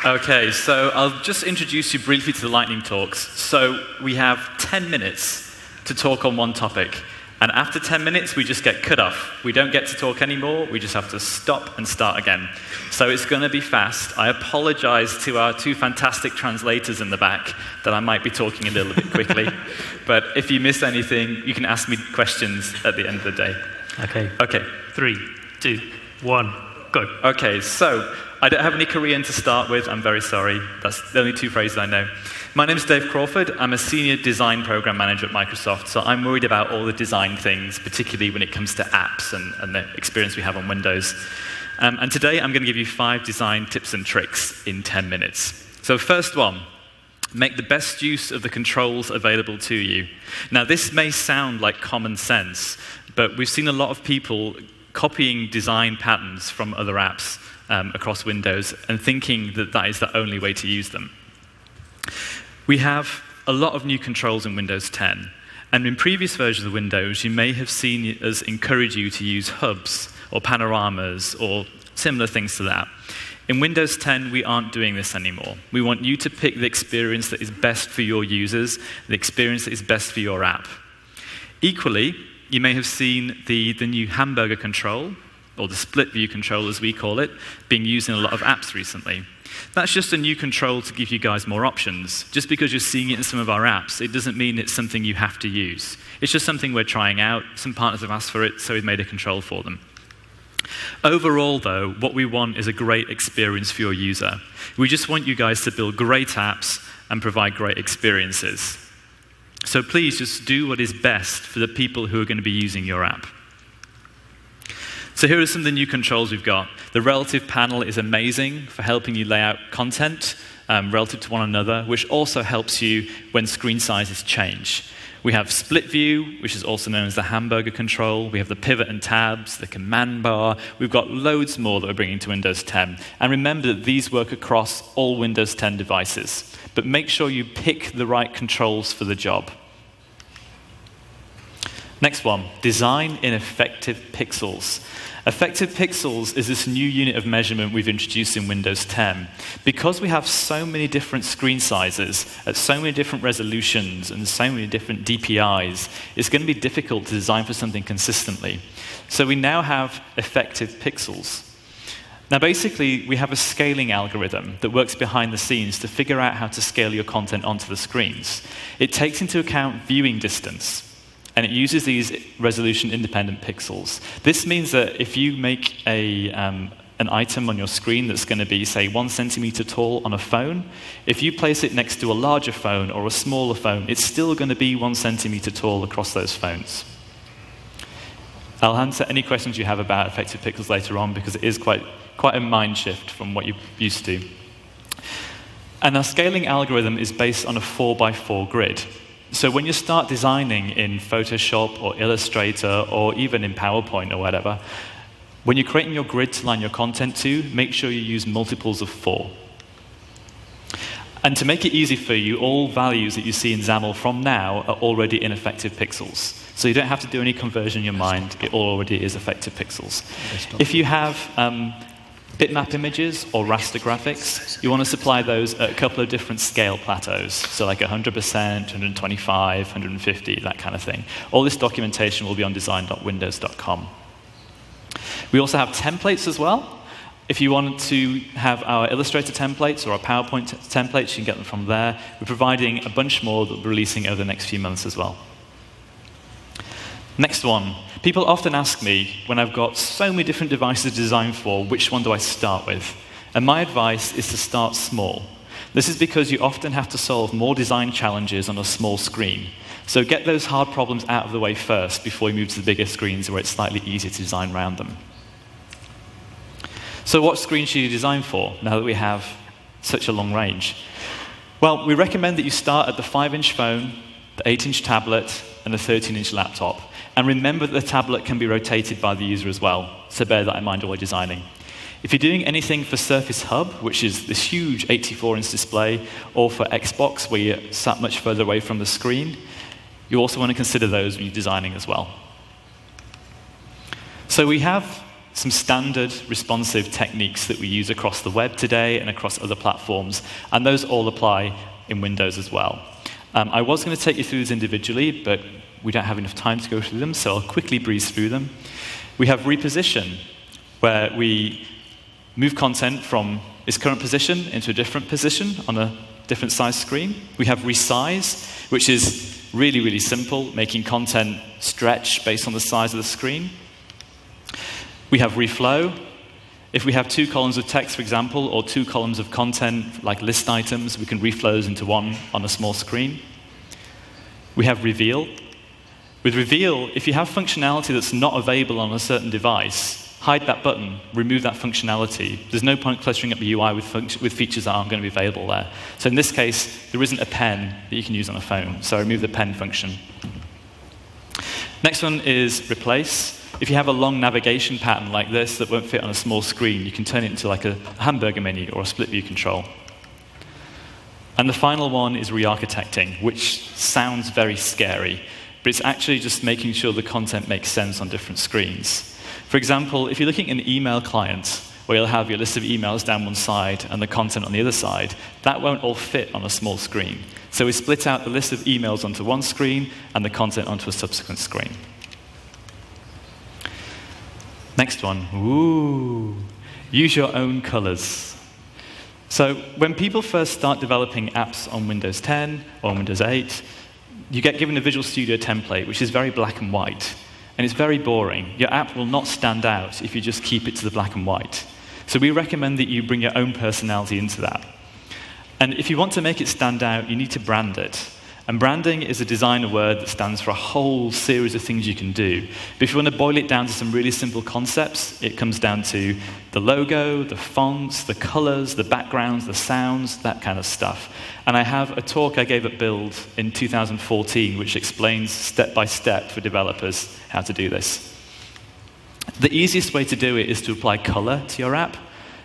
Okay, so I'll just introduce you briefly to the Lightning talks. So we have 10 minutes to talk on one topic. And after 10 minutes, we just get cut off. We don't get to talk anymore. We just have to stop and start again. So it's going to be fast. I apologize to our two fantastic translators in the back that I might be talking a little bit quickly. But if you miss anything, you can ask me questions at the end of the day. Okay. 3, 2, 1, go. Okay, so I don't have any Korean to start with. I'm very sorry. That's the only two phrases I know. My name is Dave Crawford. I'm a senior design program manager at Microsoft, so I'm worried about all the design things, particularly when it comes to apps and the experience we have on Windows. And today I'm going to give you 5 design tips and tricks in 10 minutes. So first one, make the best use of the controls available to you. Now this may sound like common sense, but we've seen a lot of people copying design patterns from other apps across Windows and thinking that that is the only way to use them. We have a lot of new controls in Windows 10. And in previous versions of Windows, you may have seen us encourage you to use hubs or panoramas or similar things to that. In Windows 10, we aren't doing this anymore. We want you to pick the experience that is best for your users, the experience that is best for your app. Equally, you may have seen the new hamburger control, or the split view control as we call it, being used in a lot of apps recently. That's just a new control to give you guys more options. Just because you're seeing it in some of our apps, it doesn't mean it's something you have to use. It's just something we're trying out. Some partners have asked for it, so we've made a control for them. Overall, though, what we want is a great experience for your user. We just want you guys to build great apps and provide great experiences. So please just do what is best for the people who are going to be using your app. So here are some of the new controls we've got. The relative panel is amazing for helping you lay out content relative to one another, which also helps you when screen sizes change. We have split view, which is also known as the hamburger control. We have the pivot and tabs, the command bar. We've got loads more that we're bringing to Windows 10. And remember that these work across all Windows 10 devices. But make sure you pick the right controls for the job. Next one, design in effective pixels. Effective pixels is this new unit of measurement we've introduced in Windows 10. Because we have so many different screen sizes, at so many different resolutions, and so many different DPIs, it's going to be difficult to design for something consistently. So we now have effective pixels. Now basically, we have a scaling algorithm that works behind the scenes to figure out how to scale your content onto the screens. It takes into account viewing distance, and it uses these resolution-independent pixels. This means that if you make an item on your screen that's going to be, say, 1 centimeter tall on a phone, if you place it next to a larger phone or a smaller phone, it's still going to be 1 centimeter tall across those phones. I'll answer any questions you have about effective pixels later on, because it is quite a mind shift from what you're used to. And our scaling algorithm is based on a 4x4 grid. So when you start designing in Photoshop or Illustrator or even in PowerPoint or whatever, when you're creating your grid to line your content to, make sure you use multiples of 4. And to make it easy for you, all values that you see in XAML from now are already in effective pixels. So you don't have to do any conversion in your mind. It already is effective pixels. If you have bitmap images or raster graphics, you want to supply those at a couple of different scale plateaus, so like 100%, 125, 150, that kind of thing. All this documentation will be on design.windows.com. We also have templates as well. If you want to have our Illustrator templates or our PowerPoint templates, you can get them from there. We're providing a bunch more that we'll be releasing over the next few months as well. Next one. People often ask me, when I've got so many different devices to design for, which one do I start with? And my advice is to start small. This is because you often have to solve more design challenges on a small screen. So get those hard problems out of the way first before you move to the bigger screens where it's slightly easier to design around them. So what screen should you design for now that we have such a long range? Well, we recommend that you start at the 5-inch phone, the 8-inch tablet, and the 13-inch laptop. And remember that the tablet can be rotated by the user as well, so bear that in mind while you're designing. If you're doing anything for Surface Hub, which is this huge 84-inch display, or for Xbox, where you're sat much further away from the screen, you also want to consider those when you're designing as well. So we have some standard responsive techniques that we use across the web today and across other platforms, and those all apply in Windows as well. I was going to take you through these individually, but we don't have enough time to go through them, so I'll quickly breeze through them. We have reposition, where we move content from its current position into a different position on a different size screen. We have resize, which is really, really simple, making content stretch based on the size of the screen. We have reflow. If we have 2 columns of text, for example, or 2 columns of content, like list items, we can reflow those into one on a small screen. We have reveal. With reveal, if you have functionality that's not available on a certain device, hide that button, remove that functionality. There's no point clustering up the UI with features that aren't going to be available there. So in this case, there isn't a pen that you can use on a phone, so remove the pen function. Next one is replace. If you have a long navigation pattern like this that won't fit on a small screen, you can turn it into like a hamburger menu or a split view control. And the final one is re-architecting, which sounds very scary, but it's actually just making sure the content makes sense on different screens. For example, if you're looking at an email client, where you'll have your list of emails down one side and the content on the other side, that won't all fit on a small screen. So we split out the list of emails onto one screen and the content onto a subsequent screen. Next one, ooh, use your own colors. So when people first start developing apps on Windows 10 or Windows 8, you get given a Visual Studio template, which is very black and white, and it's very boring. Your app will not stand out if you just keep it to the black and white. So we recommend that you bring your own personality into that. And if you want to make it stand out, you need to brand it. And branding is a designer word that stands for a whole series of things you can do. But if you want to boil it down to some really simple concepts, it comes down to the logo, the fonts, the colors, the backgrounds, the sounds, that kind of stuff. And I have a talk I gave at Build in 2014, which explains step by step for developers how to do this. The easiest way to do it is to apply color to your app.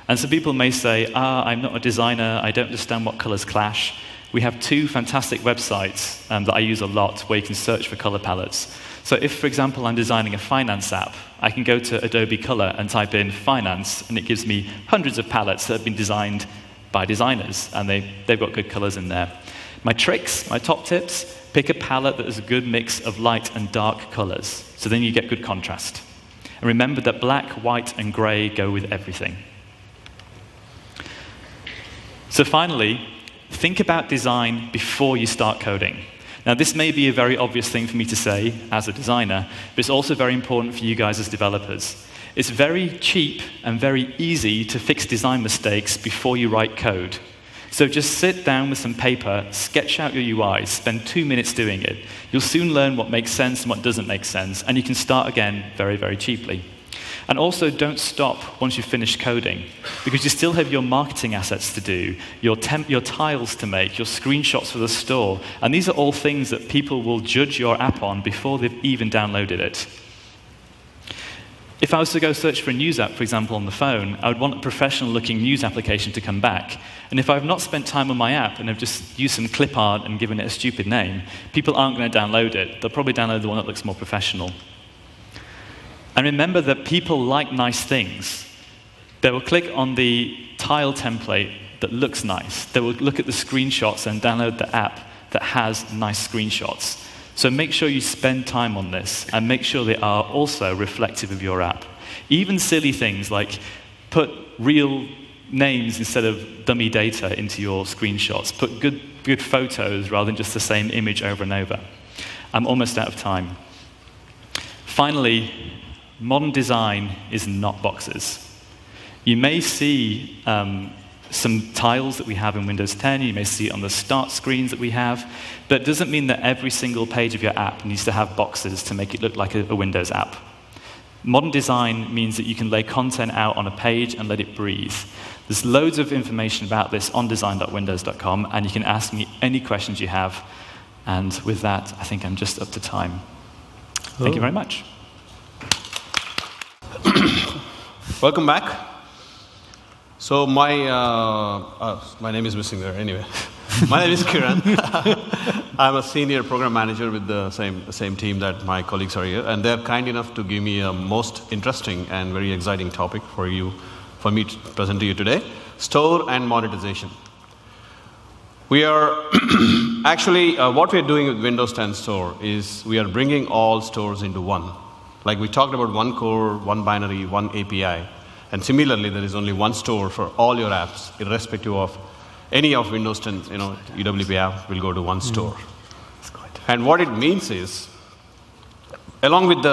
And some people may say, I'm not a designer, I don't understand what colors clash. We have 2 fantastic websites that I use a lot where you can search for color palettes. So if, for example, I'm designing a finance app, I can go to Adobe Color and type in finance, and it gives me hundreds of palettes that have been designed by designers, and they've got good colors in there. My tricks, my top tips, pick a palette that has a good mix of light and dark colors, so then you get good contrast. And remember that black, white, and gray go with everything. So finally, think about design before you start coding. Now, this may be a very obvious thing for me to say as a designer, but it's also very important for you guys as developers. It's very cheap and very easy to fix design mistakes before you write code. So just sit down with some paper, sketch out your UI, spend 2 minutes doing it. You'll soon learn what makes sense and what doesn't make sense, and you can start again very, very cheaply. And also, don't stop once you've finished coding, because you still have your marketing assets to do, your tiles to make, your screenshots for the store, and these are all things that people will judge your app on before they've even downloaded it. If I was to go search for a news app, for example, on the phone, I would want a professional-looking news application to come back. And if I've not spent time on my app and have just used some clip art and given it a stupid name, people aren't going to download it. They'll probably download the one that looks more professional. And remember that people like nice things. They will click on the tile template that looks nice. They will look at the screenshots and download the app that has nice screenshots. So make sure you spend time on this and make sure they are also reflective of your app. Even silly things like put real names instead of dummy data into your screenshots. Put good photos rather than just the same image over and over. I'm almost out of time. Finally, modern design is not boxes. You may see some tiles that we have in Windows 10. You may see it on the start screens that we have. But it doesn't mean that every single page of your app needs to have boxes to make it look like a Windows app. Modern design means that you can lay content out on a page and let it breathe. There's loads of information about this on design.windows.com, and you can ask me any questions you have. And with that, I think I'm just up to time. Thank you very much. Welcome back. So my name is missing there anyway. My name is Kiran. I'm a senior program manager with the same team that my colleagues are here, and they're kind enough to give me a most interesting and very exciting topic for me to present to you today: store and monetization. We are actually what we're doing with Windows 10 Store is we are bringing all stores into one. Like we talked about one core, one binary, one API, and similarly there is only one store for all your apps, irrespective of any of Windows 10, UWP app will go to one store. And what it means is, along with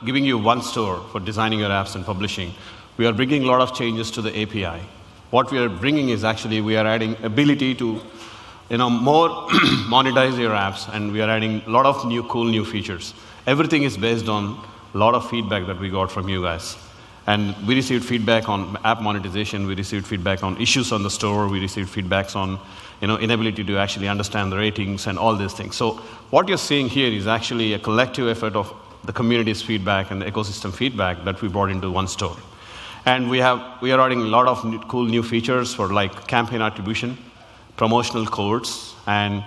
giving you one store for designing your apps and publishing, we are bringing a lot of changes to the API. What we are bringing is actually we are adding ability to more monetize your apps, and we are adding a lot of cool new features. Everything is based on a lot of feedback that we got from you guys. And we received feedback on app monetization, we received feedback on issues on the store, we received feedbacks on inability to actually understand the ratings and all these things. So what you're seeing here is actually a collective effort of the community's feedback and the ecosystem feedback that we brought into one store. And we are adding a lot of cool new features for like campaign attribution, promotional codes, and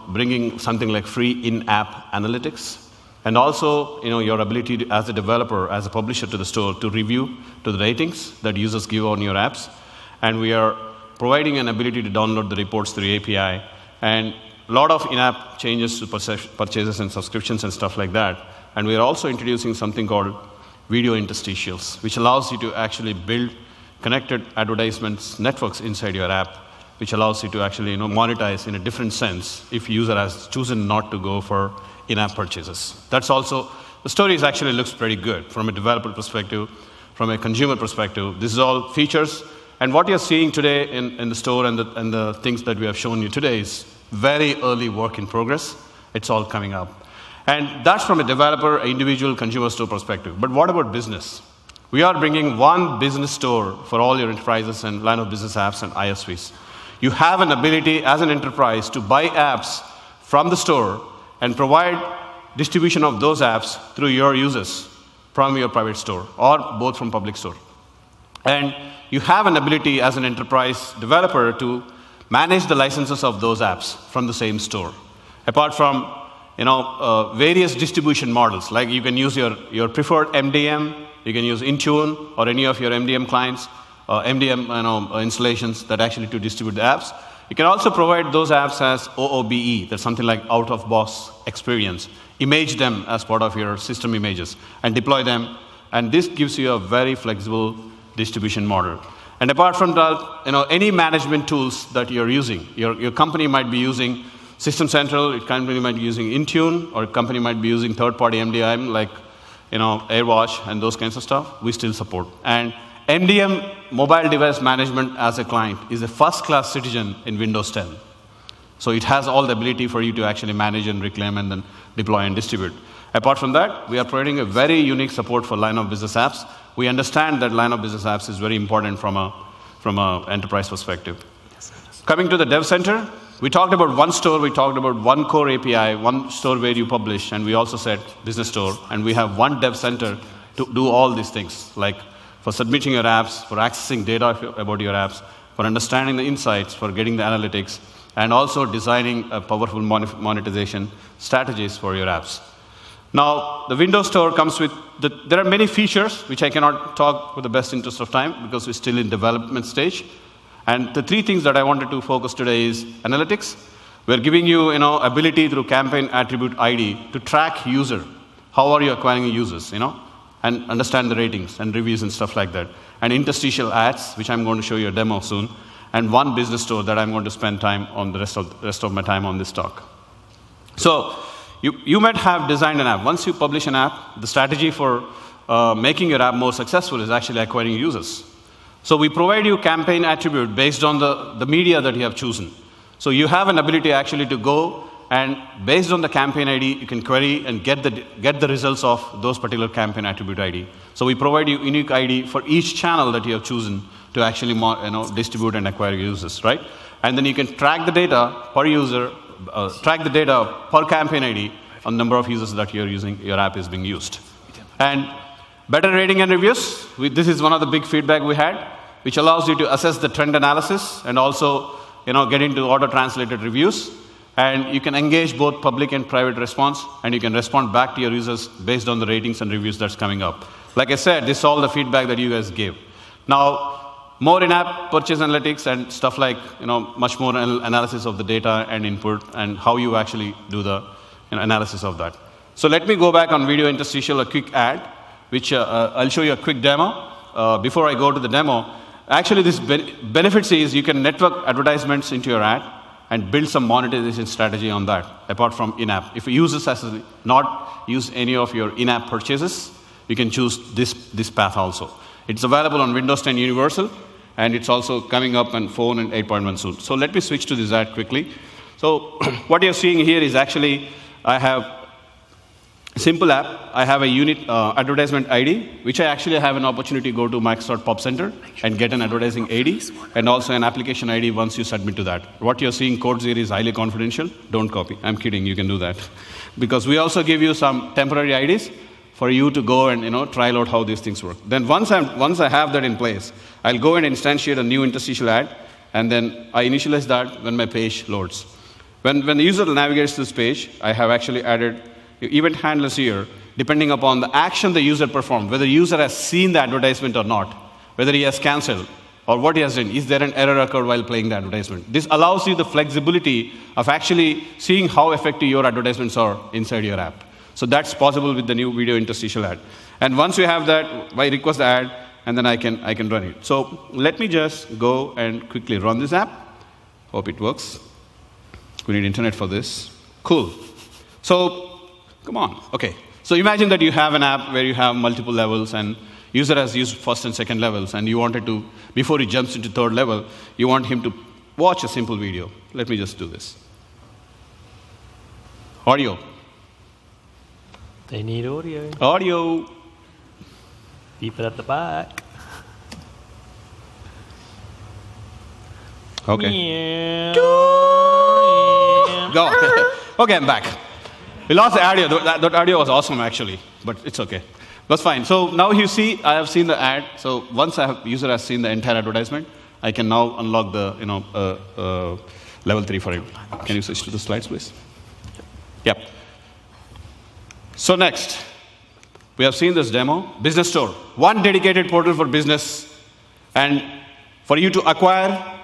bringing something like free in-app analytics. And also, your ability to, as a developer, as a publisher to the store, to review to the ratings that users give on your apps. And we are providing an ability to download the reports through API, and a lot of in-app changes to purchases and subscriptions and stuff like that. And we are also introducing something called video interstitials, which allows you to actually build connected advertisements networks inside your app, which allows you to actually monetize in a different sense if user has chosen not to go for in-app purchases. That's also, the story actually looks pretty good from a developer perspective, from a consumer perspective. This is all features, and what you're seeing today in the store and the things that we have shown you today is very early work in progress. It's all coming up. And that's from a developer, individual consumer store perspective. But what about business? We are bringing one business store for all your enterprises and line of business apps and ISVs. You have an ability as an enterprise to buy apps from the store and provide distribution of those apps through your users from your private store or both from public store. And you have an ability as an enterprise developer to manage the licenses of those apps from the same store. Apart from various distribution models, like you can use your preferred MDM, you can use Intune or any of your MDM clients, MDM installations that actually to distribute the apps. You can also provide those apps as OOBE, that's something like out-of-box experience. Image them as part of your system images and deploy them. And this gives you a very flexible distribution model. And apart from that, any management tools that you're using, your company might be using System Central, your company might be using Intune, or a company might be using third-party MDM like AirWatch and those kinds of stuff. We still support. And MDM, mobile device management as a client, is a first-class citizen in Windows 10. So it has all the ability for you to actually manage and reclaim and then deploy and distribute. Apart from that, we are providing a very unique support for line of business apps. We understand that line of business apps is very important from an enterprise perspective. Coming to the Dev Center, we talked about one store, we talked about one core API, one store where you publish, and we also said business store, and we have one Dev Center to do all these things, like for submitting your apps, for accessing data about your apps, for understanding the insights, for getting the analytics, and also designing a powerful monetization strategies for your apps. Now, the Windows Store comes with, there are many features which I cannot talk with the best interest of time because we're still in development stage. And the three things that I wanted to focus today is analytics. We're giving you, ability through campaign attribute ID to track user. How are you acquiring users, and understand the ratings and reviews and stuff like that. And interstitial ads, which I'm going to show you a demo soon. And one business store that I'm going to spend time on the rest of my time on this talk. So you might have designed an app. Once you publish an app, the strategy for making your app more successful is actually acquiring users. So we provide you campaign attribute based on the media that you have chosen. So you have an ability actually to go and based on the campaign ID, you can query and get the results of those particular campaign attribute ID. So we provide you unique ID for each channel that you have chosen to actually distribute and acquire users, right? And then you can track the data per user, track the data per campaign ID on the number of users that you're using, your app is being used. And better rating and reviews, this is one of the big feedback we had, which allows you to assess the trend analysis and also get into auto-translated reviews, and you can engage both public and private response, and you can respond back to your users based on the ratings and reviews that's coming up. Like I said, this is all the feedback that you guys gave. Now, more in-app purchase analytics and stuff like, much more analysis of the data and input and how you actually do the analysis of that. So let me go back on video interstitial, a quick ad, which I'll show you a quick demo. Before I go to the demo, actually this benefits is you can network advertisements into your ad and build some monetization strategy on that, apart from in-app. If users not use any of your in-app purchases, you can choose this path also. It's available on Windows 10 Universal, and it's also coming up on phone and 8.1 soon. So let me switch to this ad quickly. So what you're seeing here is actually, I have a simple app. I have a unit advertisement ID, which I actually have an opportunity to go to Microsoft Pop Center and get an advertising ID, and also an application ID once you submit to that. What you're seeing codes here is highly confidential. Don't copy. I'm kidding. You can do that. Because we also give you some temporary IDs for you to go and trial out how these things work. Then once I have that in place, I'll go and instantiate a new interstitial ad, and then I initialize that when my page loads. When the user navigates to this page, I have actually added event handlers here, depending upon the action the user performed, whether the user has seen the advertisement or not, whether he has canceled, or what he has done. Is there an error occurred while playing the advertisement? This allows you the flexibility of actually seeing how effective your advertisements are inside your app. So that's possible with the new video interstitial ad. And once you have that, I request the ad, and then I can run it. So let me just go and quickly run this app. Hope it works. We need internet for this. Cool. So come on. OK. So imagine that you have an app where you have multiple levels, and user has used first and second levels, and you wanted to, before he jumps into third level, you want him to watch a simple video. Let me just do this. Audio. They need audio. Audio. People at the back. OK. Go. OK, I'm back. We lost the audio. That audio was awesome, actually, but it's OK. That's fine. So now you see, I have seen the ad. So once user has seen the entire advertisement, I can now unlock the level 3 for him. Can you switch to the slides, please? Yep. So next, we have seen this demo, business store. One dedicated portal for business, and for you to acquire,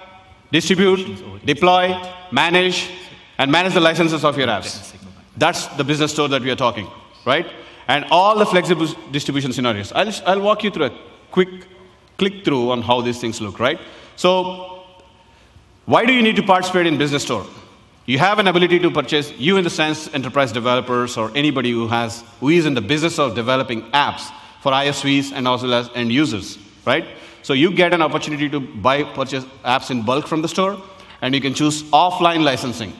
distribute, deploy, manage, and manage the licenses of your apps. That's the business store that we are talking, right? And all the flexible distribution scenarios. I'll walk you through a quick click through on how these things look, right? So why do you need to participate in business store? You have an ability to purchase, you in the sense enterprise developers or anybody who is in the business of developing apps for ISVs and as well as end users, right? So you get an opportunity to purchase apps in bulk from the store, and you can choose offline licensing.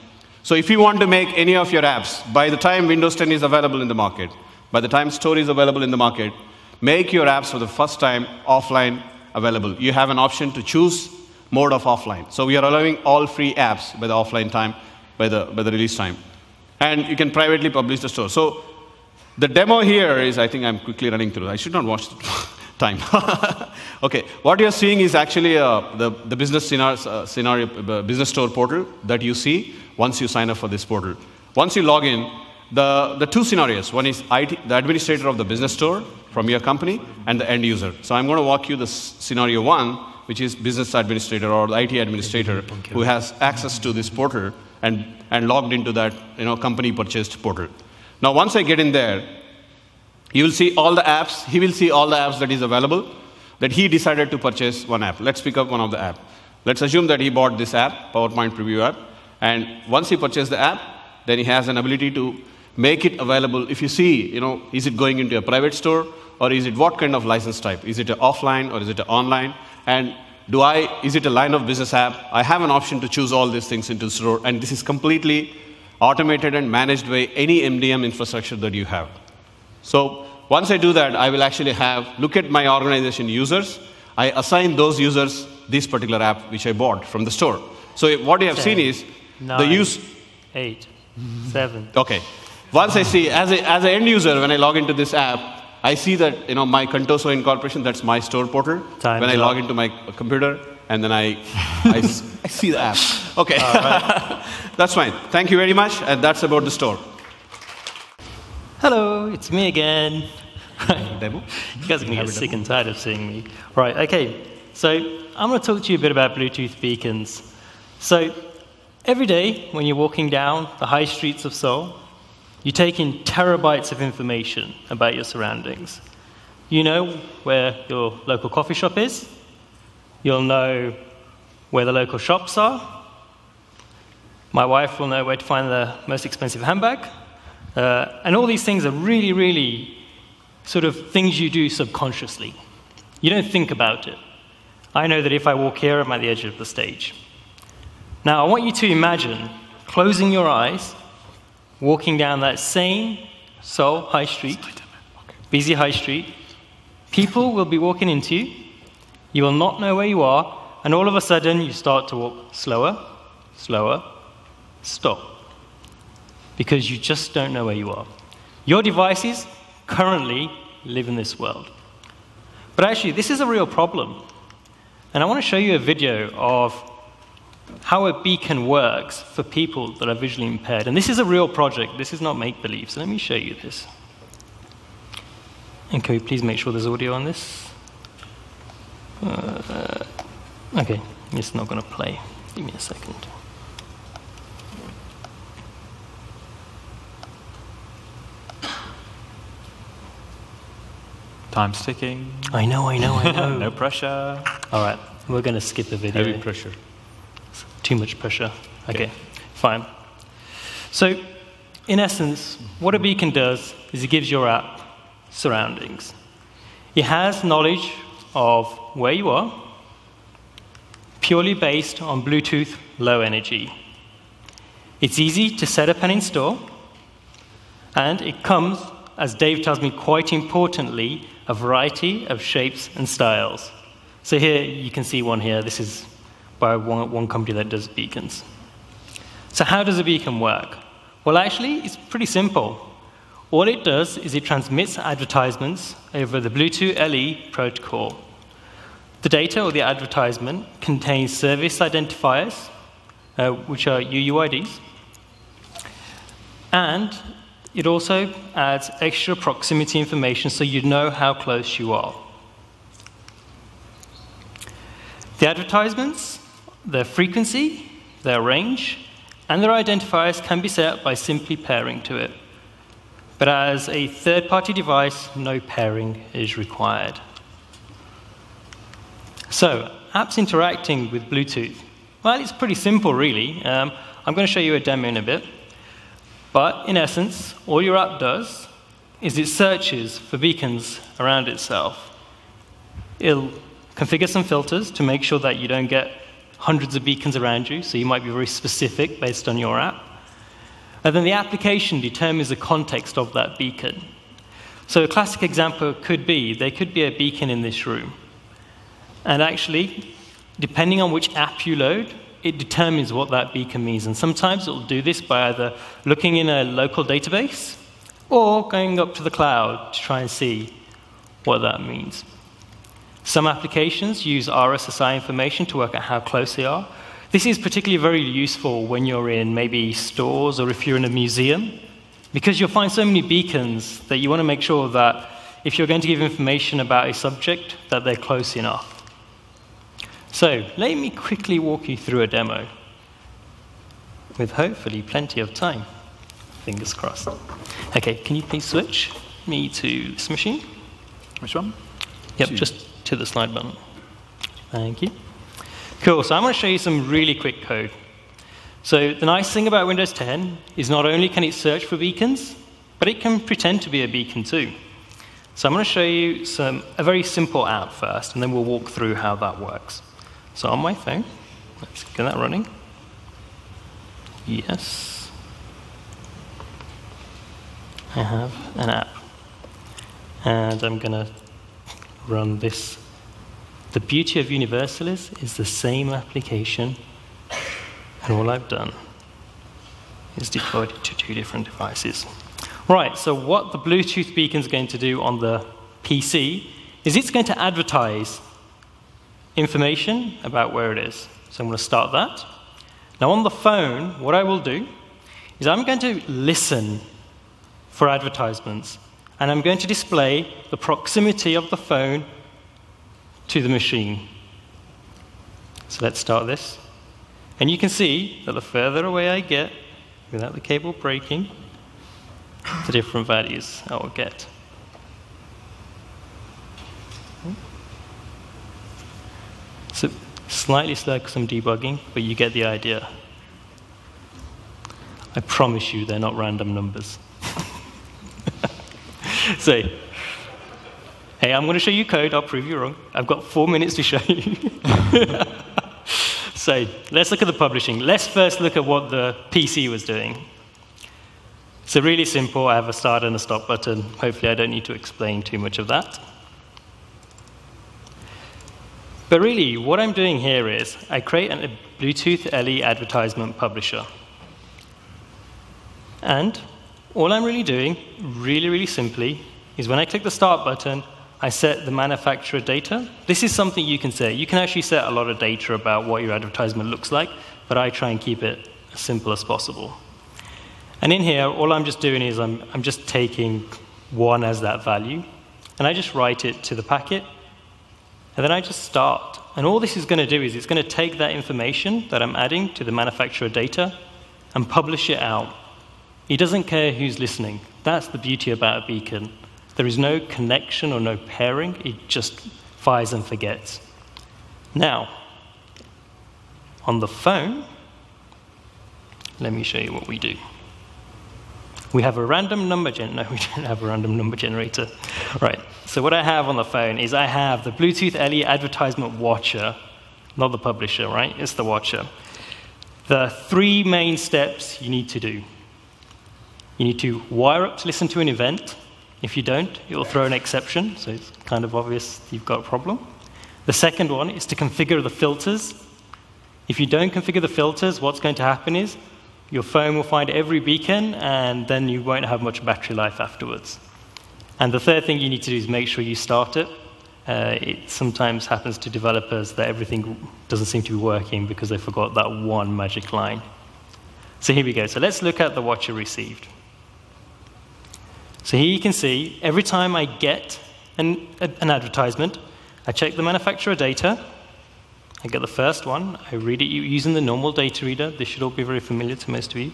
So if you want to make any of your apps, by the time Windows 10 is available in the market, by the time Store is available in the market, make your apps for the first time offline available. You have an option to choose mode of offline. So we are allowing all free apps by the offline time, by the release time. And you can privately publish the store. So the demo here is, I think I'm quickly running through. I should not watch the time. OK, what you're seeing is actually the business scenario, business store portal that you see once you sign up for this portal. Once you log in, the two scenarios. One is IT, the administrator of the business store from your company, and the end user. So I'm going to walk you the scenario 1, which is business administrator or the IT administrator who has access to this portal and logged into that company purchased portal. Now, once I get in there, you will see all the apps. He will see all the apps that is available that he decided to purchase one app. Let's pick up one of the app. Let's assume that he bought this app, PowerPoint Preview app. And once he purchased the app, then he has an ability to make it available. If you see, is it going into a private store, or is it what kind of license type? Is it an offline or is it an online? And is it a line of business app? I have an option to choose all these things into the store. And this is completely automated and managed by any MDM infrastructure that you have. So once I do that, I will actually look at my organization users. I assign those users this particular app which I bought from the store. So what you have seen is 9, the use 8, 7. OK. Once I see, as an end user, when I log into this app, I see that my Contoso incorporation, that's my store portal. Time's when I up. log into my computer, and then I see the app. Okay, that's fine. Thank you very much, and that's about the store. Hello, it's me again. Demo? You guys are going to get sick and tired of seeing me. Right, okay. So I'm going to talk to you a bit about Bluetooth beacons. So every day when you're walking down the high streets of Seoul, you take in terabytes of information about your surroundings. You know where your local coffee shop is. You'll know where the local shops are. My wife will know where to find the most expensive handbag. And all these things are really, really sort of things you do subconsciously. You don't think about it. I know that if I walk here, I'm at the edge of the stage. Now, I want you to imagine closing your eyes, walking down that same Seoul high street, busy high street. People will be walking into you. You will not know where you are, and all of a sudden, you start to walk slower, slower, stop. Because you just don't know where you are. Your devices currently live in this world. But actually, this is a real problem. And I want to show you a video of how a beacon works for people that are visually impaired. And this is a real project. This is not make-believe. So let me show you this. And can we please make sure there's audio on this? Okay, it's not going to play. Give me a second. Time's ticking. I know. No pressure. All right, we're going to skip the video. Heavy pressure. Too much pressure. Okay, fine. So, in essence, what a beacon does is it gives your app surroundings. It has knowledge of where you are, purely based on Bluetooth low energy. It's easy to set up and install, and it comes, as Dave tells me quite importantly, a variety of shapes and styles. So here you can see one here. This is by one company that does beacons. So how does a beacon work? Well, actually, it's pretty simple. All it does is it transmits advertisements over the Bluetooth LE protocol. The data or the advertisement contains service identifiers, which are UUIDs, and it also adds extra proximity information so you know how close you are. The advertisements, their frequency, their range, and their identifiers can be set up by simply pairing to it. But as a third-party device, no pairing is required. So, apps interacting with Bluetooth. Well, it's pretty simple, really. I'm going to show you a demo in a bit. But in essence, all your app does is it searches for beacons around itself. It'll configure some filters to make sure that you don't get hundreds of beacons around you, so you might be very specific based on your app. And then the application determines the context of that beacon. So a classic example could be, there could be a beacon in this room. And actually, depending on which app you load, it determines what that beacon means. And sometimes it will do this by either looking in a local database or going up to the cloud to try and see what that means. Some applications use RSSI information to work out how close they are. This is particularly very useful when you're in maybe stores or if you're in a museum, because you'll find so many beacons that you want to make sure that if you're going to give information about a subject, that they're close enough. So let me quickly walk you through a demo with hopefully plenty of time. Fingers crossed. OK, can you please switch me to this machine? Which one? Yep, just to the slide button. Thank you. Cool, so I'm going to show you some really quick code. So the nice thing about Windows 10 is not only can it search for beacons, but it can pretend to be a beacon too. So I'm going to show you a very simple app first, and then we'll walk through how that works. So on my phone, let's get that running. Yes. I have an app. And I'm going to run this. The beauty of Universalis is the same application, and all I've done is deployed it to two different devices. Right, so what the Bluetooth beacon is going to do on the PC is it's going to advertise information about where it is. So I'm going to start that. Now on the phone, what I will do is I'm going to listen for advertisements, and I'm going to display the proximity of the phone to the machine. So let's start this. And you can see that the further away I get, without the cable breaking, the different values I will get. So slightly slow because I'm debugging, but you get the idea. I promise you they're not random numbers. So, hey, I'm going to show you code. I'll prove you wrong. I've got 4 minutes to show you. So let's look at the publishing. Let's first look at what the PC was doing. So really simple. I have a start and a stop button. Hopefully I don't need to explain too much of that. But really, what I'm doing here is I create a Bluetooth LE advertisement publisher. And all I'm really doing, really simply, is when I click the start button, I set the manufacturer data. This is something you can set. You can actually set a lot of data about what your advertisement looks like, but I try and keep it as simple as possible. And in here, all I'm just doing is I'm just taking 1 as that value, and I just write it to the packet, and then I just start. And all this is going to do is it's going to take that information that I'm adding to the manufacturer data and publish it out. It doesn't care who's listening. That's the beauty about a beacon. There is no connection or no pairing. It just fires and forgets. Now, on the phone, let me show you what we do. We have a random number generator. No, we don't have a random number generator. Right. So what I have on the phone is I have the Bluetooth LE advertisement watcher, not the publisher, right? It's the watcher. The 3 main steps you need to do. You need to wire up to listen to an event. If you don't, it will throw an exception, so it's kind of obvious you've got a problem. The second one is to configure the filters. If you don't configure the filters, what's going to happen is your phone will find every beacon, and then you won't have much battery life afterwards. And the third thing you need to do is make sure you start it. It sometimes happens to developers that everything doesn't seem to be working because they forgot that one magic line. So here we go. So let's look at the watcher received. So here you can see, every time I get an advertisement, I check the manufacturer data. I get the first one. I read it using the normal data reader. This should all be very familiar to most of you.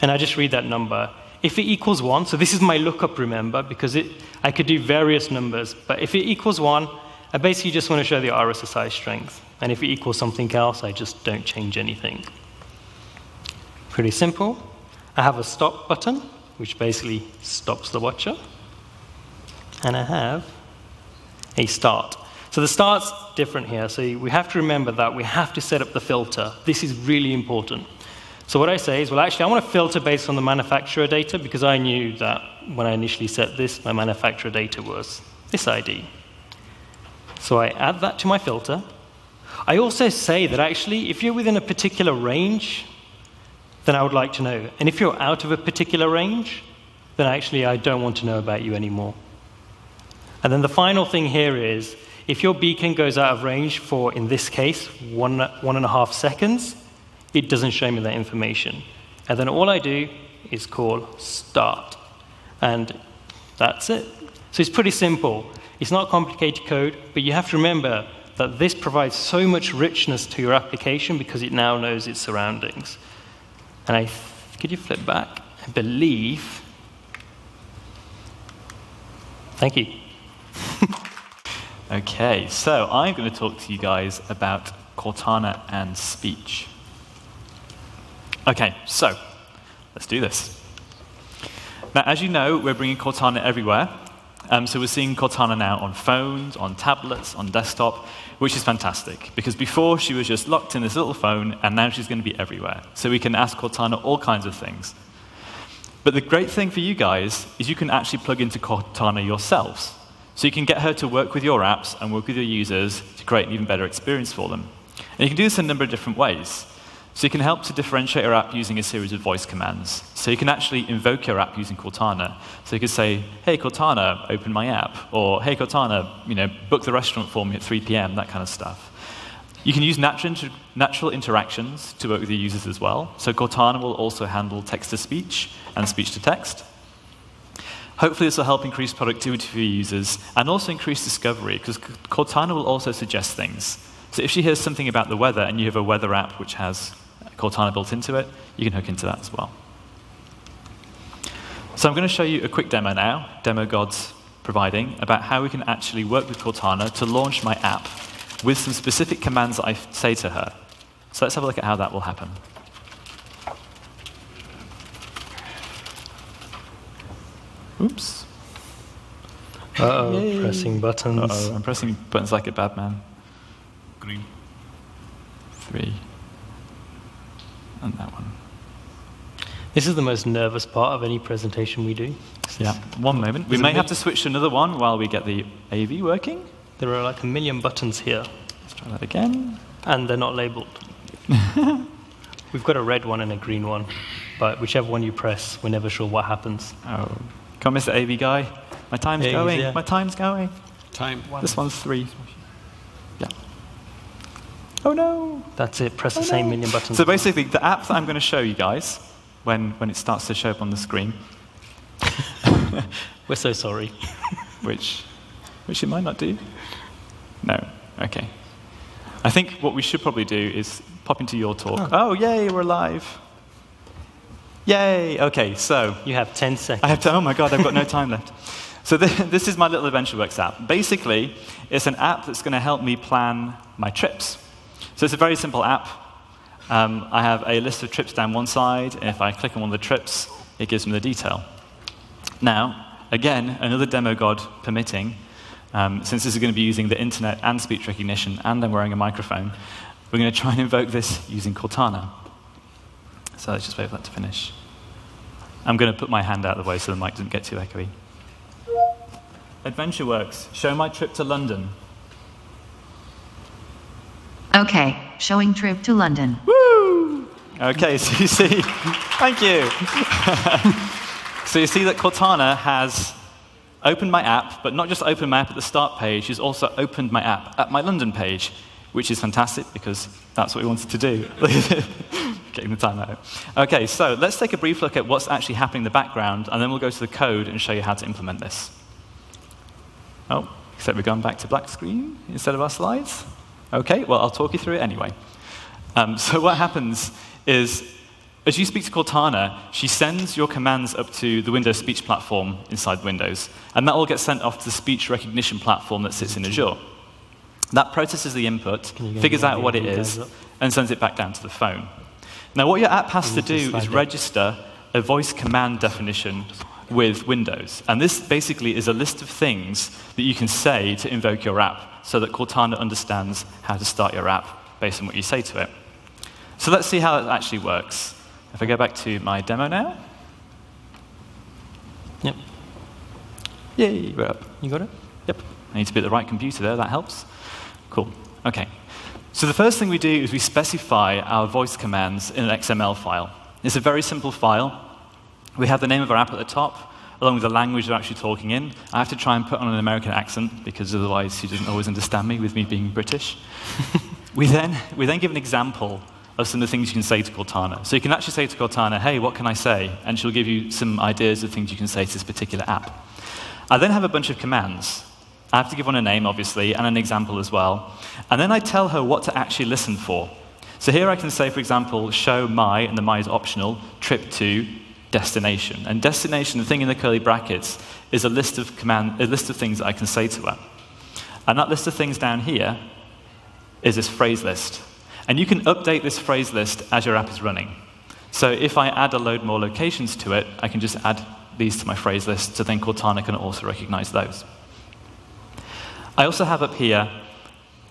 And I just read that number. If it equals 1, so this is my lookup, remember, because I could do various numbers. But if it equals 1, I basically just want to show the RSSI strength. And if it equals something else, I just don't change anything. Pretty simple. I have a stop button, which basically stops the watcher. And I have a start. So the start's different here. So we have to remember that we have to set up the filter. This is really important. So what I say is, well, actually, I want to filter based on the manufacturer data because I knew that when I initially set this, my manufacturer data was this ID. So I add that to my filter. I also say that actually, if you're within a particular range, then I would like to know. And if you're out of a particular range, then actually I don't want to know about you anymore. And then the final thing here is, if your beacon goes out of range for, in this case, 1.5 seconds, it doesn't show me that information. And then all I do is call start. And that's it. So it's pretty simple. It's not complicated code, but you have to remember that this provides so much richness to your application because it now knows its surroundings. And could you flip back? I believe. Thank you. Okay, so I'm going to talk to you guys about Cortana and speech. Okay, so let's do this. Now, as you know, we're bringing Cortana everywhere. So we're seeing Cortana now on phones, on tablets, on desktop, which is fantastic. Because before, she was just locked in this little phone, and now she's going to be everywhere. So we can ask Cortana all kinds of things. But the great thing for you guys is you can actually plug into Cortana yourselves. So you can get her to work with your apps and work with your users to create an even better experience for them. And you can do this in a number of different ways. So you can help to differentiate your app using a series of voice commands. So you can actually invoke your app using Cortana. So you could say, hey, Cortana, open my app. Or, hey, Cortana, book the restaurant for me at 3 p.m., that kind of stuff. You can use natural interactions to work with your users as well. So Cortana will also handle text-to-speech and speech-to-text. Hopefully this will help increase productivity for your users and also increase discovery, because Cortana will also suggest things. So if she hears something about the weather and you have a weather app which has Cortana built into it, you can hook into that as well. So I'm going to show you a quick demo now, demo God's providing, about how we can actually work with Cortana to launch my app with some specific commands that I say to her. So let's have a look at how that will happen. Oops. Uh-oh, Yay. pressing buttons. Uh-oh, I'm pressing buttons like a bad man. Green. 3. And that one. This is the most nervous part of any presentation we do. Yeah, one moment. We may have to switch to another one while we get the AV working. There are like a million buttons here, Let's try that again. and they're not labeled. We've got a red one and a green one, but whichever one you press, we're never sure what happens. Oh, come on, Mr. AV guy. My time's Yeah, going. yeah. My time's going. Time. This one's 3. Yeah. Oh no. That's it, press the same million buttons. So basically, the app that I'm going to show you guys, when it starts to show up on the screen, We're so sorry. which it might not do. No. Okay. I think what we should probably do is pop into your talk. Oh, yay, we're live. Yay. Okay, so You have 10 seconds. I have to, oh my God, I've got no time left. So this is my little AdventureWorks app. Basically, it's an app that's going to help me plan my trips. So it's a very simple app. I have a list of trips down one side, and if I click on one of the trips, it gives me the detail. Now, again, another demo God permitting, since this is going to be using the internet and speech recognition, and I'm wearing a microphone, we're going to try and invoke this using Cortana. So let's just wait for that to finish. I'm going to put my hand out of the way so the mic doesn't get too echoey. AdventureWorks, show my trip to London. Okay, showing trip to London. Woo! Okay, so you see, thank you. So you see that Cortana has opened my app, but not just opened my app at the start page, she's also opened my app at my London page, which is fantastic because that's what we wanted to do. Getting the time out. Okay, so let's take a brief look at what's actually happening in the background, and then we'll go to the code and show you how to implement this. Oh, except we're going back to black screen instead of our slides. Okay, well, I'll talk you through it anyway. So what happens is, as you speak to Cortana, she sends your commands up to the Windows speech platform inside Windows, and that will get sent off to the speech recognition platform that sits in Azure. That processes the input, figures out what it is, and sends it back down to the phone. Now, what your app has to do is register a voice command definition with Windows. And this basically is a list of things that you can say to invoke your app so that Cortana understands how to start your app based on what you say to it. So let's see how it actually works. If I go back to my demo now. Yep. Yay, we're up. You got it? Yep. I need to be at the right computer there, that helps. Cool. Okay. So the first thing we do is we specify our voice commands in an XML file. It's a very simple file. We have the name of our app at the top, along with the language we're actually talking in. I have to try and put on an American accent, because otherwise she doesn't always understand me with me being British. we then give an example of some of the things you can say to Cortana. So you can actually say to Cortana, hey, what can I say? And she'll give you some ideas of things you can say to this particular app. I then have a bunch of commands. I have to give one a name, obviously, and an example as well. And then I tell her what to actually listen for. So here I can say, for example, show my, and the my is optional, trip to destination. And destination, the thing in the curly brackets, is a list of things that I can say to her. And that list of things down here is this phrase list. And you can update this phrase list as your app is running. So if I add a load more locations to it, I can just add these to my phrase list, so then Cortana can also recognize those. I also have up here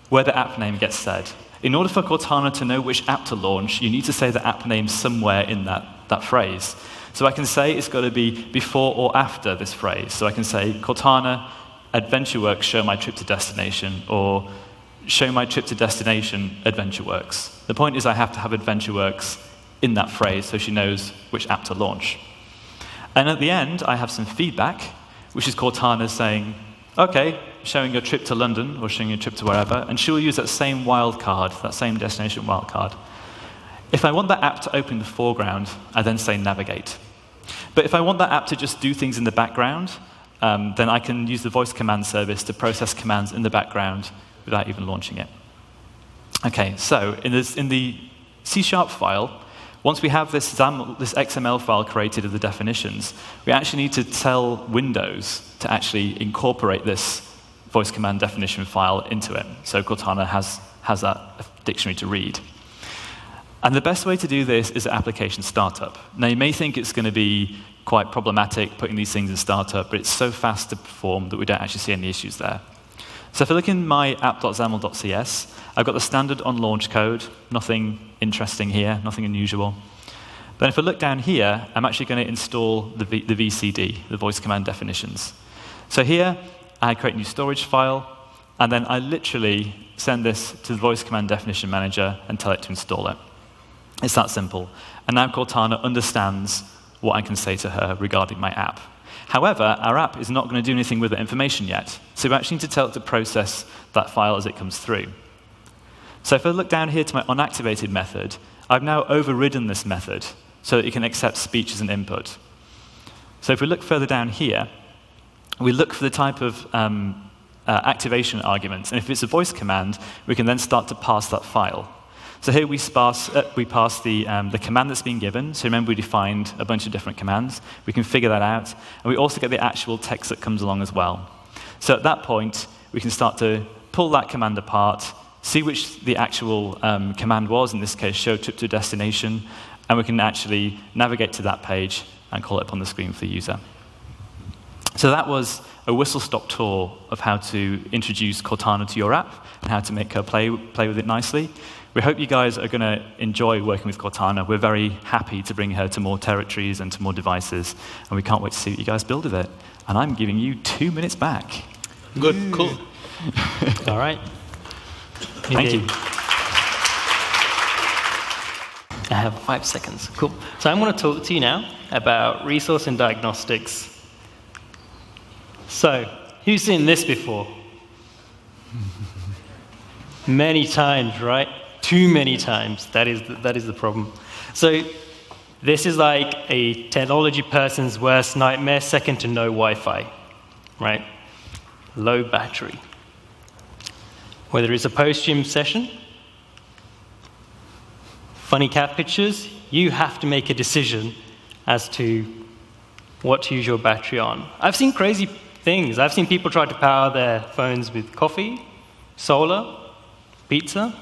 where the app name gets said. In order for Cortana to know which app to launch, you need to say the app name somewhere in that phrase. So I can say it's got to be before or after this phrase. So I can say, Cortana, AdventureWorks, show my trip to destination, or show my trip to destination AdventureWorks. The point is I have to have AdventureWorks in that phrase so she knows which app to launch. And at the end, I have some feedback, which is Cortana saying, OK, showing your trip to London or showing your trip to wherever, and she'll use that same wildcard, that same destination wildcard. If I want that app to open in the foreground, I then say navigate. But if I want that app to just do things in the background, then I can use the voice command service to process commands in the background without even launching it. OK, so in the C# file, once we have this XML file created of the definitions, we actually need to tell Windows to actually incorporate this voice command definition file into it. So Cortana has that dictionary to read. And the best way to do this is at application startup. Now, you may think it's going to be quite problematic putting these things in startup, but it's so fast to perform that we don't actually see any issues there. So if I look in my app.xaml.cs, I've got the standard on launch code, nothing interesting here, nothing unusual. Then if I look down here, I'm actually going to install the VCD, the voice command definitions. So here, I create a new storage file, and then I literally send this to the voice command definition manager and tell it to install it. It's that simple. And now Cortana understands what I can say to her regarding my app. However, our app is not going to do anything with the information yet, so we actually need to tell it to process that file as it comes through. So if I look down here to my onactivated method, I've now overridden this method so that it can accept speech as an input. So if we look further down here, we look for the type of activation arguments, and if it's a voice command, we can then start to pass that file. So here we pass the command that's been given. So remember, we defined a bunch of different commands. We can figure that out. And we also get the actual text that comes along as well. So at that point, we can start to pull that command apart, see which the actual command was, in this case, show trip to destination, and we can actually navigate to that page and call it up on the screen for the user. So that was a whistle-stop tour of how to introduce Cortana to your app and how to make her play with it nicely. We hope you guys are going to enjoy working with Cortana. We're very happy to bring her to more territories and to more devices, and we can't wait to see what you guys build with it. And I'm giving you 2 minutes back. Good, cool. All right. Thank you. I have 5 seconds. Cool. So I'm going to talk to you now about resource and diagnostics. So, who's seen this before? Many times, right? Too many times. That is the problem. So this is like a technology person's worst nightmare, second to no Wi-Fi, right? Low battery. Whether it's a post-gym session, funny cat pictures, you have to make a decision as to what to use your battery on. I've seen crazy things. I've seen people try to power their phones with coffee, solar, pizza.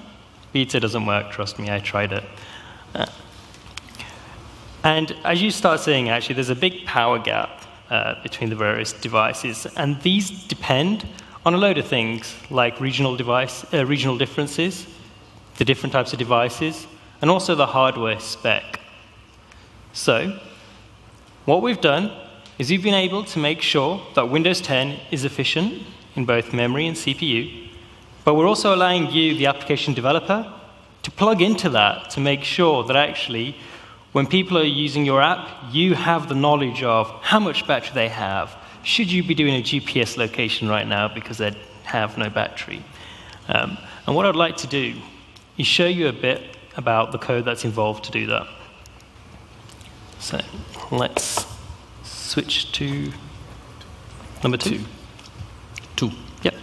Pizza doesn't work, trust me, I tried it. And as you start seeing, actually, there's a big power gap between the various devices. And these depend on a load of things, like regional differences, the different types of devices, and also the hardware spec. So what we've done is we've been able to make sure that Windows 10 is efficient in both memory and CPU. But we're also allowing you, the application developer, to plug into that to make sure that actually, when people are using your app, you have the knowledge of how much battery they have. Should you be doing a GPS location right now because they have no battery? And what I'd like to do is show you a bit about the code that's involved to do that. So let's switch to number 2. 2. Yep.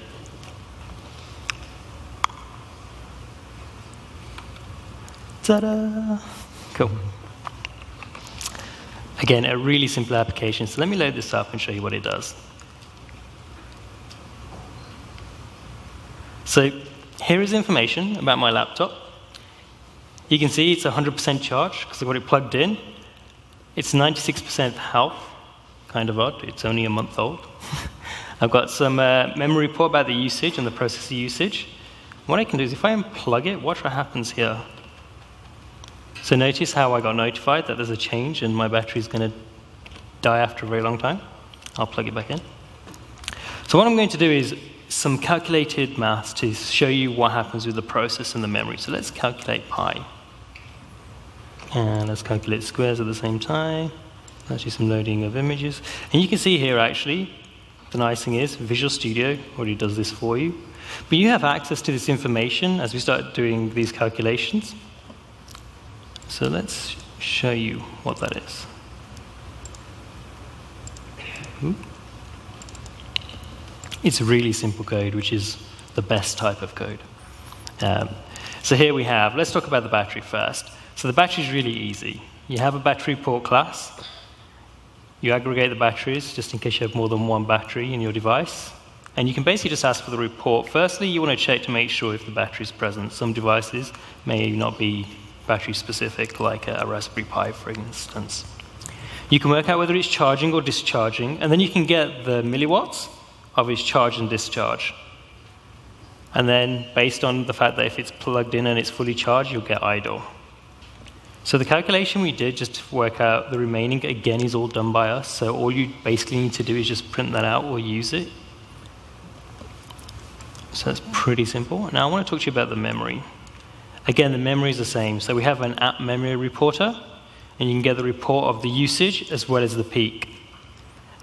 Ta-da! Cool. Again, a really simple application. So let me load this up and show you what it does. So here is information about my laptop. You can see it's 100% charged because I've got it plugged in. It's 96% health. Kind of odd. It's only a month old. I've got some memory report about the usage and the processor usage. What I can do is if I unplug it, watch what happens here. So notice how I got notified that there's a change and my battery is going to die after a very long time. I'll plug it back in. So what I'm going to do is some calculated maths to show you what happens with the process and the memory. So let's calculate pi. And let's calculate squares at the same time. Let's do some loading of images. And you can see here, actually, the nice thing is Visual Studio already does this for you. But you have access to this information as we start doing these calculations. So let's show you what that is. It's really simple code, which is the best type of code. So here we have, let's talk about the battery first. So the battery is really easy. You have a battery report class. You aggregate the batteries, just in case you have more than one battery in your device. And you can basically just ask for the report. Firstly, you want to check to make sure if the battery is present. Some devices may not be battery specific, like a Raspberry Pi, for instance. You can work out whether it's charging or discharging, and then you can get the milliwatts of its charge and discharge. And then, based on the fact that if it's plugged in and it's fully charged, you'll get idle. So the calculation we did just to work out the remaining, again, is all done by us. So all you basically need to do is just print that out or use it. So that's pretty simple. Now I want to talk to you about the memory. Again, the memory is the same. So we have an app memory reporter, and you can get the report of the usage as well as the peak.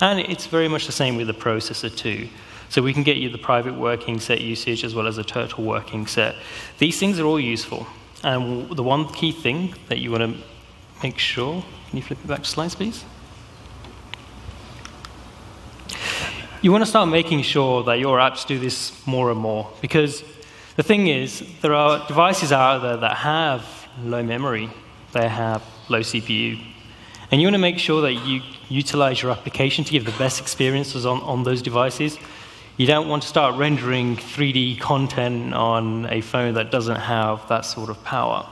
And it's very much the same with the processor too. So we can get you the private working set usage as well as the total working set. These things are all useful. And the one key thing that you want to make sure, can you flip it back to slides, please? You want to start making sure that your apps do this more and more. Because the thing is, there are devices out there that have low memory. They have low CPU. And you want to make sure that you utilize your application to give the best experiences on those devices. You don't want to start rendering 3D content on a phone that doesn't have that sort of power.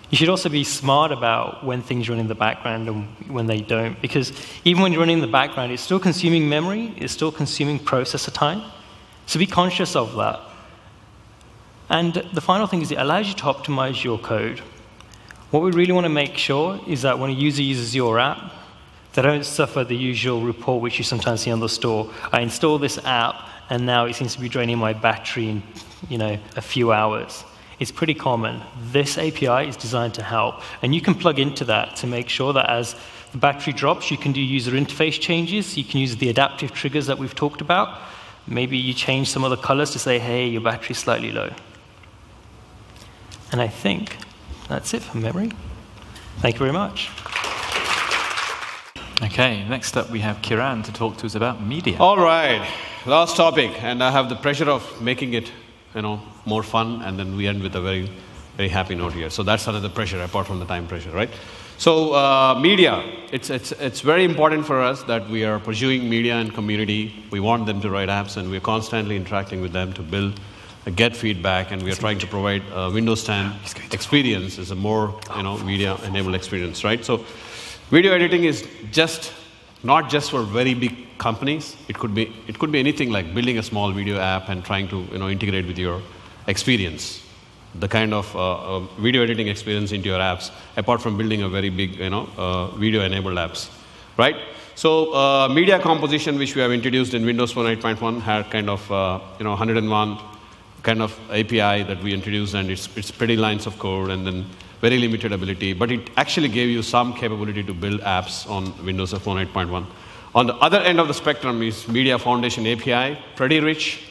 You should also be smart about when things run in the background and when they don't, because even when you're running in the background, it's still consuming memory, it's still consuming processor time. So be conscious of that. And the final thing is it allows you to optimize your code. What we really want to make sure is that when a user uses your app, they don't suffer the usual report which you sometimes see on the store. I install this app, and now it seems to be draining my battery in a few hours. It's pretty common. This API is designed to help. And you can plug into that to make sure that as the battery drops, you can do user interface changes. You can use the adaptive triggers that we've talked about. Maybe you change some of the colors to say, hey, your battery's slightly low. And I think that's it for memory. Thank you very much. Okay, next up we have Kiran to talk to us about media. All right, last topic, and I have the pleasure of making it, more fun, and then we end with a very, very happy note here. So that's another pressure apart from the time pressure, right? So media, it's very important for us that we are pursuing media and community. We want them to write apps, and we're constantly interacting with them to build, get feedback, and we are trying to provide Windows 10 experience as a more, media-enabled experience, right? So video editing is not just for very big companies. It could be anything like building a small video app and trying to integrate with your experience, the kind of video editing experience into your apps, apart from building a very big video-enabled apps, right? So media composition, which we have introduced in Windows Phone 8.1, had kind of 101 kind of API that we introduced, and it's pretty lines of code and then very limited ability, but it actually gave you some capability to build apps on Windows Phone 8.1. On the other end of the spectrum is Media Foundation API, pretty rich.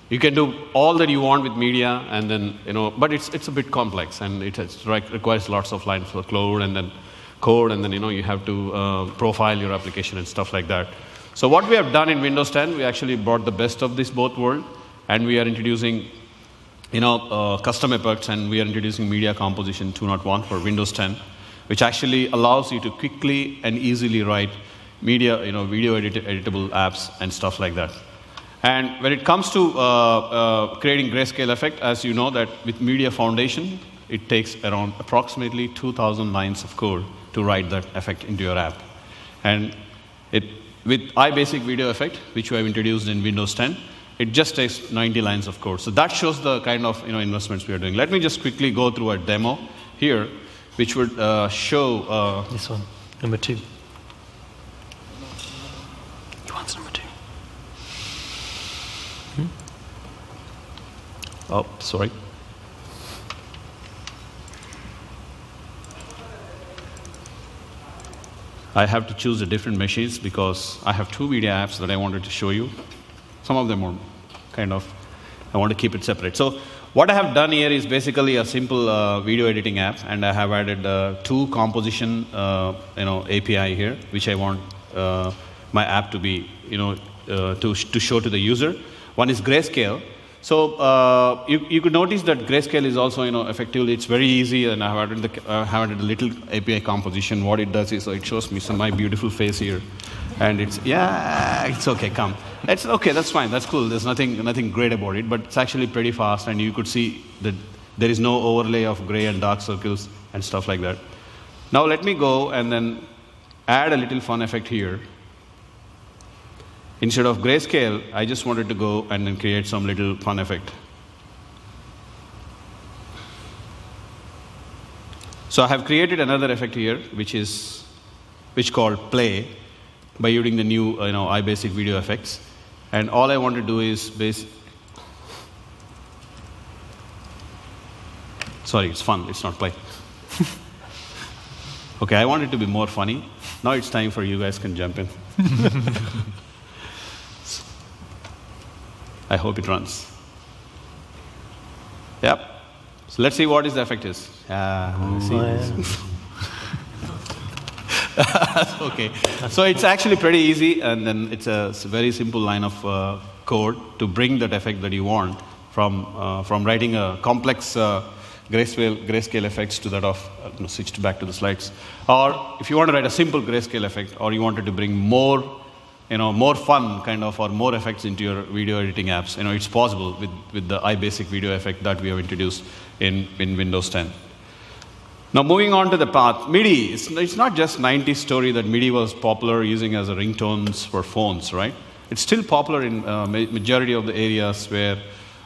You can do all that you want with media, and then but it's a bit complex, and it requires lots of lines for code, and then you have to profile your application and stuff like that. So what we have done in Windows 10, we actually brought the best of this both worlds, and we are introducing custom effects, and we are introducing Media Composition 2.1 for Windows 10, which actually allows you to quickly and easily write media, video editable apps and stuff like that. And when it comes to creating grayscale effect, as you know that with Media Foundation, it takes around approximately 2,000 lines of code to write that effect into your app. And with iBasic Video Effect, which we have introduced in Windows 10, it just takes 90 lines of code. So that shows the kind of investments we are doing. Let me just quickly go through a demo here, which would show this one, number 2. He wants number 2. Oh, sorry. I have to choose the different machines because I have 2 media apps that I wanted to show you. Some of them are kind of, I want to keep it separate. So what I have done here is basically a simple video editing app, and I have added 2 composition API here, which I want my app to be, to show to the user. One is grayscale. So you could notice that grayscale is also, effectively, it's very easy, and I have added a little API composition. What it does is, it shows me my beautiful face here, and it's okay, come. It's okay, that's fine, that's cool. There's nothing great about it, but it's actually pretty fast, and you could see that there is no overlay of gray and dark circles and stuff like that. Now let me go and then add a little fun effect here. Instead of grayscale, I just wanted to go and then create some little fun effect. So I have created another effect here, which called play, by using the new iBasic video effects. And all I want to do is sorry, it's fun, it's not play. Okay, I want it to be more funny. Now it's time for you guys can jump in. I hope it runs. Yep. So let's see what the effect is. Okay. So it's actually pretty easy, and then it's a very simple line of code to bring that effect that you want from writing a complex grayscale effects to that of switched back to the slides. Or if you want to write a simple grayscale effect, or you wanted to bring more fun kind of, or more effects into your video editing apps, it's possible with the iBasic video effect that we have introduced in Windows 10. Now moving on to the path, MIDI, it's not just 90s story that MIDI was popular using as a ringtones for phones, right? It's still popular in majority of the areas where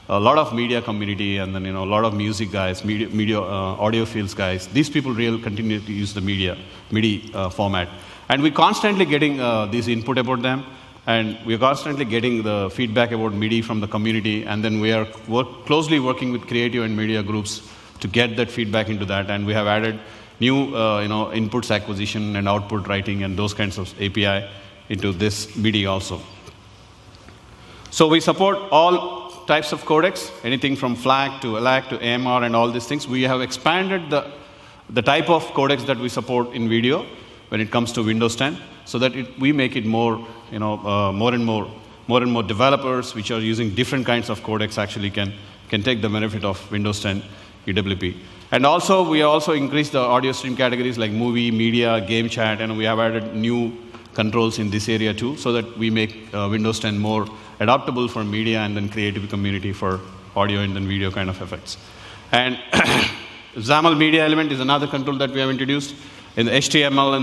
a lot of media community and then a lot of music guys, media audiophiles guys, these people really continue to use the MIDI format. And we're constantly getting this input about them, and we're constantly getting the feedback about MIDI from the community, and then we are closely working with creative and media groups to get that feedback into that, and we have added new inputs acquisition and output writing and those kinds of API into this MIDI also. So we support all types of codecs, anything from FLAC to LAC to AMR and all these things. We have expanded the type of codecs that we support in video when it comes to Windows 10, so that we make it more, more and more developers which are using different kinds of codecs actually can take the benefit of Windows 10 UWP. And also, we also increased the audio stream categories like movie, media, game chat, and we have added new controls in this area too, so that we make Windows 10 more adaptable for media and then creative community for audio and then video kind of effects. And XAML media element is another control that we have introduced. In the HTML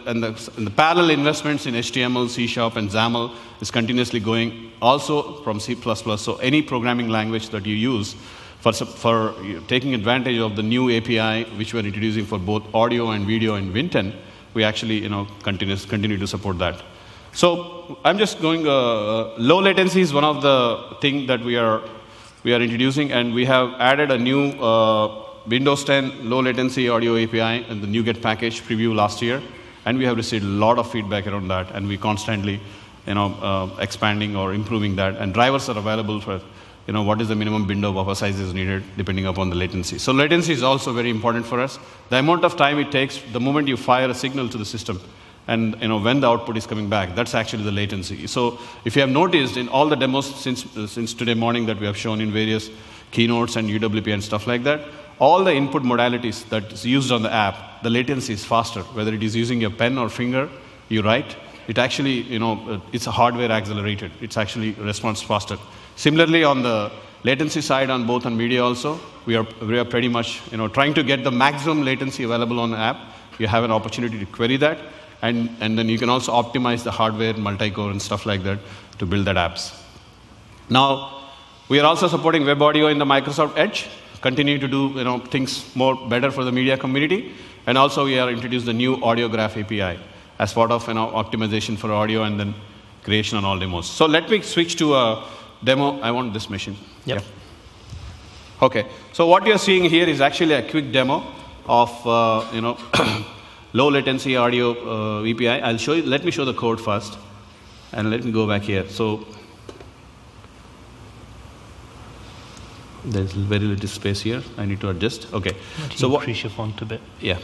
and the parallel investments in HTML, C# and XAML is continuously going also from C++. So any programming language that you use for taking advantage of the new API which we are introducing for both audio and video in Win 10, we actually continue to support that. So I'm just going, low latency is one of the things that we are introducing, and we have added a new Windows 10 low latency audio API and the NuGet package preview last year, and we have received a lot of feedback around that, and we constantly expanding or improving that, and drivers are available for what is the minimum window buffer size is needed depending upon the latency. So latency is also very important for us. The amount of time it takes the moment you fire a signal to the system and when the output is coming back, that's actually the latency. So if you have noticed in all the demos since today morning that we have shown in various keynotes and UWP and stuff like that, all the input modalities that is used on the app, the latency is faster. Whether it is using your pen or finger, you write, it actually, it's a hardware accelerated. It's actually responds faster. Similarly, on the latency side, on both on media also, we are pretty much, trying to get the maximum latency available on the app. You have an opportunity to query that, and then you can also optimize the hardware, multi-core and stuff like that to build that apps. Now, we are also supporting web audio in the Microsoft Edge. Continue to do things more better for the media community, and also we are introduced the new audio graph API as part of optimization for audio and then creation on all demos. So let me switch to a demo. I want this machine. Yep. Okay, so what you're seeing here is actually a quick demo of low latency audio VPI. I'll show you. Let me show the code first, and let me go back here. So there's very little space here. I need to adjust. Okay. So increase your font a bit. Yeah.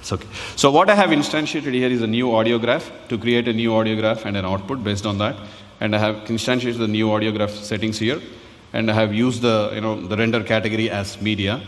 It's okay. So what I have instantiated here is a new audio graph to create a new audio graph and an output based on that. And I have instantiated the new audio graph settings here. And I have used the the render category as media.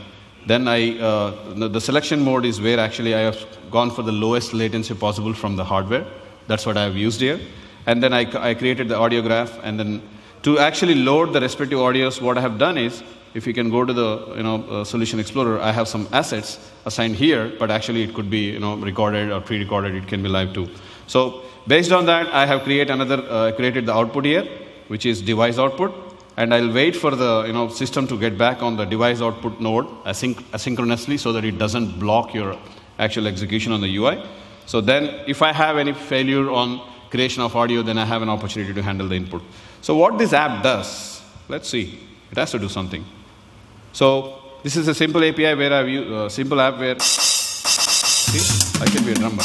Then the selection mode is where actually I have gone for the lowest latency possible from the hardware. That's what I have used here. And then I created the audio graph. And then to actually load the respective audios, what I have done is, if you can go to the Solution Explorer, I have some assets assigned here, but actually it could be recorded or pre-recorded. It can be live too. So based on that, I have created the output here, which is device output, and I'll wait for the system to get back on the device output node asynchronously, so that it doesn't block your actual execution on the UI. So then, if I have any failure on creation of audio, then I have an opportunity to handle the input. So what this app does, let's see. It has to do something. So this is a simple API where I've used a simple app where, see, I can be a drummer.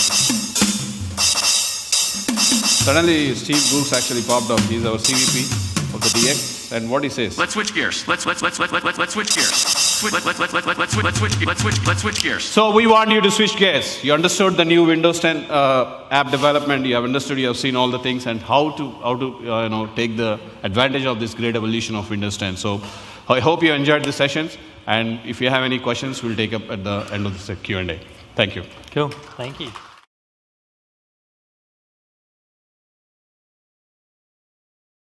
Suddenly, Steve Brooks actually popped up. He's our CVP of the DX, and what he says. Let's switch gears. Let's switch gears. Let's switch gears. So we want you to switch gears. You understood the new Windows 10 app development. You have understood. You have seen all the things and how to take the advantage of this great evolution of Windows 10. So I hope you enjoyed the sessions. And if you have any questions, we'll take up at the end of the Q&A. Thank you. Cool. Thank you.